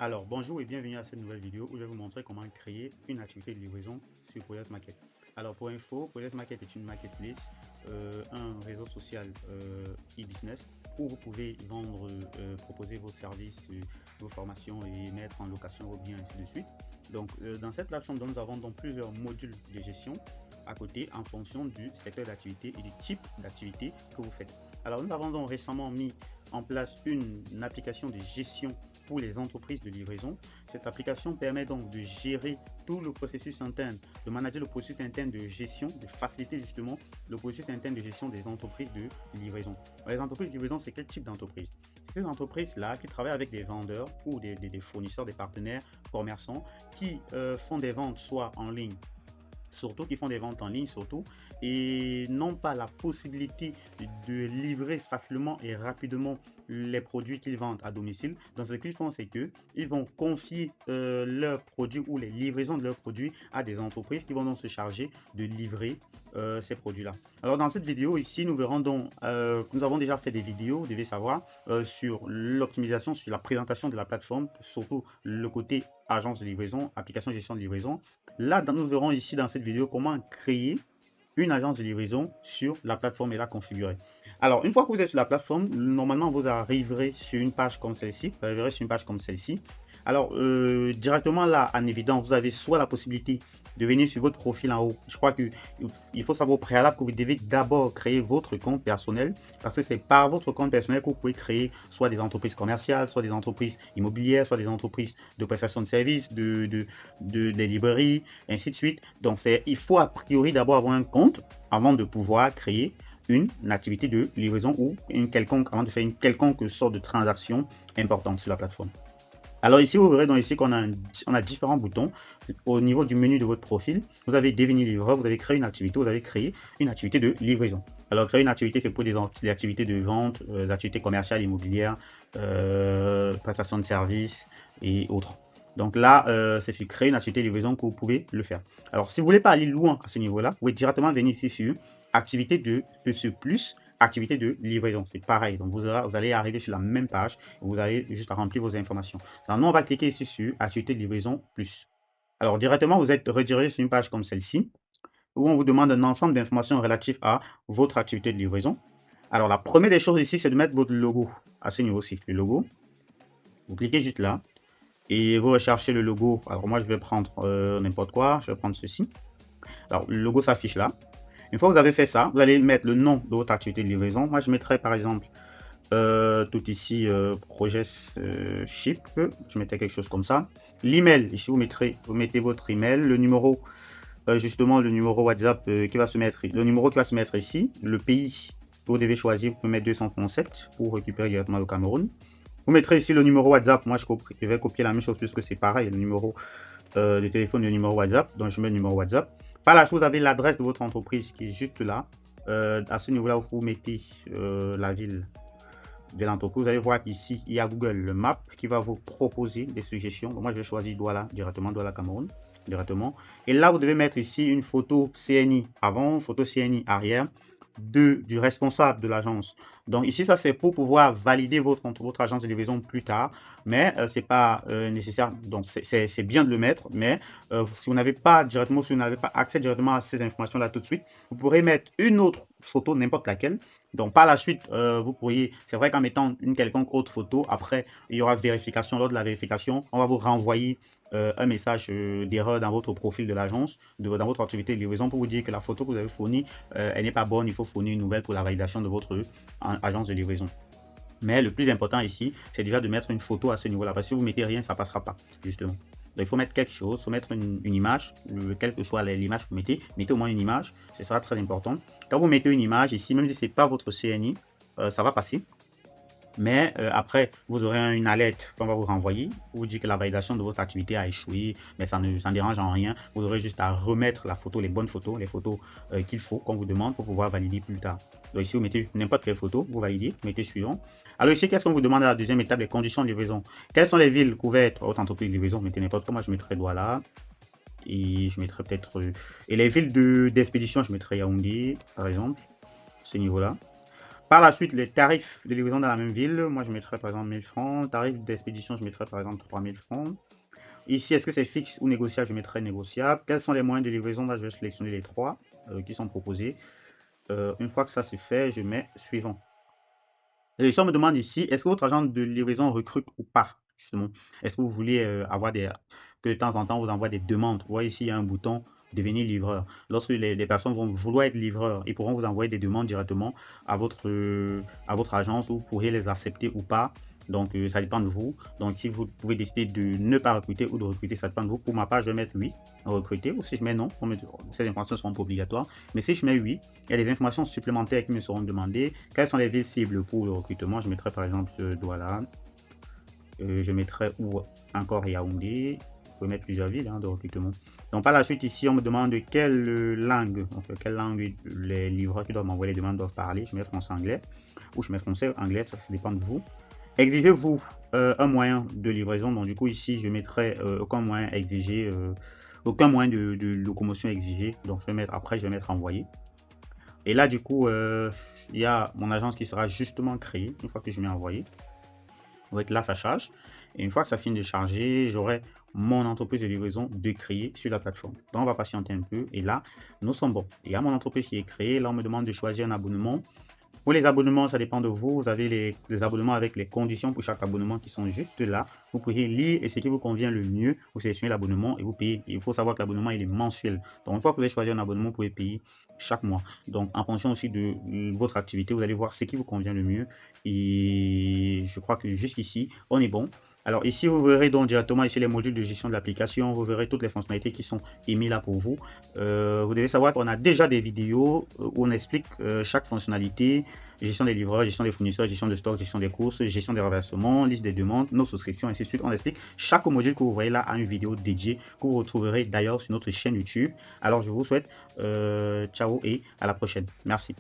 Alors, bonjour et bienvenue à cette nouvelle vidéo où je vais vous montrer comment créer une activité de livraison sur Project Market. Alors, pour info, Project Market est une marketplace, un réseau social e-business où vous pouvez vendre, proposer vos services, vos formations et mettre en location vos biens, ainsi de suite. Donc, dans cette plateforme, nous avons donc plusieurs modules de gestion à côté en fonction du secteur d'activité et du type d'activité que vous faites. Alors, nous avons donc récemment mis en place une application de gestion pour les entreprises de livraison. Cette application permet donc de gérer tout le processus interne, de manager le processus interne de gestion, de faciliter justement le processus interne de gestion des entreprises de livraison. Les entreprises de livraison, c'est quel type d'entreprise? C'est ces entreprises-là qui travaillent avec des vendeurs ou des fournisseurs, des partenaires commerçants qui font des ventes soit en ligne, surtout qui font des ventes en ligne surtout, et n'ont pas la possibilité de livrer facilement et rapidement les produits qu'ils vendent à domicile. Donc ce qu'ils font, c'est qu'ils vont confier leurs produits ou les livraisons de leurs produits à des entreprises qui vont donc se charger de livrer ces produits-là. Alors dans cette vidéo ici, nous verrons donc, nous avons déjà fait des vidéos, vous devez savoir, sur l'optimisation, sur la présentation de la plateforme, surtout le côté agence de livraison, application gestion de livraison. Là, nous verrons ici dans cette vidéo comment créer une agence de livraison sur la plateforme et la configurer. Alors, une fois que vous êtes sur la plateforme, normalement, vous arriverez sur une page comme celle-ci. Vous arriverez sur une page comme celle-ci. Alors, directement là, en évidence, vous avez soit la possibilité de venir sur votre profil en haut. Je crois qu'il faut savoir au préalable que vous devez d'abord créer votre compte personnel parce que c'est par votre compte personnel que vous pouvez créer soit des entreprises commerciales, soit des entreprises immobilières, soit des entreprises de prestation de services, des librairies, ainsi de suite. Donc, il faut a priori d'abord avoir un compte avant de pouvoir créer une activité de livraison ou avant de faire une quelconque sorte de transaction importante sur la plateforme. Alors ici, vous verrez donc ici qu'on a différents boutons. Au niveau du menu de votre profil, vous avez devenir livreur, vous avez créé une activité, vous avez créé une activité de livraison. Alors créer une activité, c'est pour des activités de vente, des activités commerciales, immobilières, prestation de services et autres. Donc là, c'est sur créer une activité de livraison que vous pouvez le faire. Alors si vous ne voulez pas aller loin à ce niveau-là, vous pouvez directement venir ici sur activité de ce plus, activité de livraison. C'est pareil. Donc, vous allez arriver sur la même page. Vous allez juste à remplir vos informations. Alors, nous, on va cliquer ici sur activité de livraison plus. Alors, directement, vous êtes redirigé sur une page comme celle-ci où on vous demande un ensemble d'informations relatives à votre activité de livraison. Alors, la première des choses ici, c'est de mettre votre logo à ce niveau-ci. Le logo. Vous cliquez juste là et vous recherchez le logo. Alors, moi, je vais prendre n'importe quoi. Je vais prendre ceci. Alors, le logo s'affiche là. Une fois que vous avez fait ça, vous allez mettre le nom de votre activité de livraison. Moi, je mettrai par exemple tout ici projet ship. Je mettais quelque chose comme ça. L'email, ici vous mettez votre email, le numéro, justement le numéro WhatsApp qui va se mettre, le numéro qui va se mettre ici, le pays que vous devez choisir, vous pouvez mettre 237 pour récupérer directement le Cameroun. Vous mettrez ici le numéro WhatsApp. Moi, je vais copier la même chose puisque c'est pareil, le numéro de téléphone, le numéro WhatsApp. Donc, je mets le numéro WhatsApp. Par la suite, vous avez l'adresse de votre entreprise qui est juste là. À ce niveau-là, vous mettez la ville de l'entreprise. Vous allez voir qu'ici, il y a Google Maps qui va vous proposer des suggestions. Donc, moi, je vais choisir Douala directement, Douala Cameroun directement. Et là, vous devez mettre ici une photo CNI avant, photo CNI arrière du responsable de l'agence. Donc ici, ça c'est pour pouvoir valider votre agence de livraison plus tard, mais c'est pas nécessaire. Donc c'est bien de le mettre, mais si vous n'avez pas directement, si vous n'avez pas accès directement à ces informations-là tout de suite, vous pourrez mettre une autre photo, n'importe laquelle. Donc par la suite, vous pourriez, c'est vrai qu'en mettant une quelconque autre photo, après il y aura vérification. Lors de la vérification, on va vous renvoyer un message d'erreur dans votre profil de l'agence, dans votre activité de livraison pour vous dire que la photo que vous avez fournie, elle n'est pas bonne, il faut fournir une nouvelle pour la validation de votre agence de livraison. Mais le plus important ici, c'est déjà de mettre une photo à ce niveau-là, parce que si vous ne mettez rien, ça ne passera pas, justement. Donc, il faut mettre quelque chose, il faut mettre une image, quelle que soit l'image que vous mettez au moins une image, ce sera très important. Quand vous mettez une image ici, même si ce n'est pas votre CNI, ça va passer. Mais après, vous aurez une alerte qu'on va vous renvoyer pour vous dire que la validation de votre activité a échoué, mais ça ne dérange en rien. Vous aurez juste à remettre la photo, les bonnes photos, les photos qu'il faut, qu'on vous demande pour pouvoir valider plus tard. Donc ici, vous mettez n'importe quelle photo, vous validez, vous mettez suivant. Alors ici, qu'est-ce qu'on vous demande à la deuxième étape, les conditions de livraison. Quelles sont les villes couvertes par votre entreprise de livraison? Vous mettez n'importe quoi, moi je mettrai Douala. Et je mettrai peut-être... et les villes d'expédition, je mettrai Yaoundé, par exemple, ce niveau-là. Par la suite, les tarifs de livraison dans la même ville, moi je mettrais par exemple 1000 francs. Tarif d'expédition, je mettrais par exemple 3000 francs. Ici, est-ce que c'est fixe ou négociable? Je mettrais négociable. Quels sont les moyens de livraison? Là, je vais sélectionner les trois qui sont proposés. Une fois que ça c'est fait, je mets suivant. Et si on me demande ici, est-ce que votre agent de livraison recrute ou pas, justement? Est-ce que vous voulez avoir que de temps en temps, vous envoie des demandes? Vous voyez ici, il y a un bouton devenir livreur. Lorsque les personnes vont vouloir être livreurs, ils pourront vous envoyer des demandes directement à votre agence, où vous pourriez les accepter ou pas. Donc, ça dépend de vous. Donc, si vous pouvez décider de ne pas recruter ou de recruter, ça dépend de vous. Pour ma part, je vais mettre oui, recruter. Ou si je mets non, ces informations ne seront pas obligatoires. Mais si je mets oui, il y a des informations supplémentaires qui me seront demandées. Quelles sont les villes cibles pour le recrutement? Je mettrai par exemple Douala. Je mettrai ou encore Yaoundé. Vous pouvez mettre plusieurs villes de recrutement. Donc par la suite ici, on me demande quelle langue les livreurs qui doivent m'envoyer les demandes doivent parler. Je mets français-anglais ou je mets français-anglais, ça dépend de vous. Exigez-vous un moyen de livraison? Donc du coup ici, je mettrai aucun moyen exigé, aucun moyen de locomotion exigé. Donc je vais mettre après, je vais mettre envoyé. Et là du coup, il y a mon agence qui sera justement créée une fois que je mets envoyé. Donc là, ça charge. Et une fois que ça finit de charger, j'aurai mon entreprise de livraison de créer sur la plateforme. Donc, on va patienter un peu. Et là, nous sommes bons. Il y a mon entreprise qui est créée. Là, on me demande de choisir un abonnement. Pour les abonnements, ça dépend de vous. Vous avez les abonnements avec les conditions pour chaque abonnement qui sont juste là. Vous pouvez lire et ce qui vous convient le mieux. Vous sélectionnez l'abonnement et vous payez. Il faut savoir que l'abonnement, il est mensuel. Donc, une fois que vous avez choisi un abonnement, vous pouvez payer chaque mois. Donc, en fonction aussi de votre activité, vous allez voir ce qui vous convient le mieux. Et je crois que jusqu'ici, on est bon. Alors ici, vous verrez donc directement ici les modules de gestion de l'application. Vous verrez toutes les fonctionnalités qui sont émises là pour vous. Vous devez savoir qu'on a déjà des vidéos où on explique chaque fonctionnalité, gestion des livreurs, gestion des fournisseurs, gestion de stock, gestion des courses, gestion des reversements, liste des demandes, nos souscriptions, ainsi de suite. On explique chaque module que vous voyez là a une vidéo dédiée que vous retrouverez d'ailleurs sur notre chaîne YouTube. Alors je vous souhaite ciao et à la prochaine. Merci.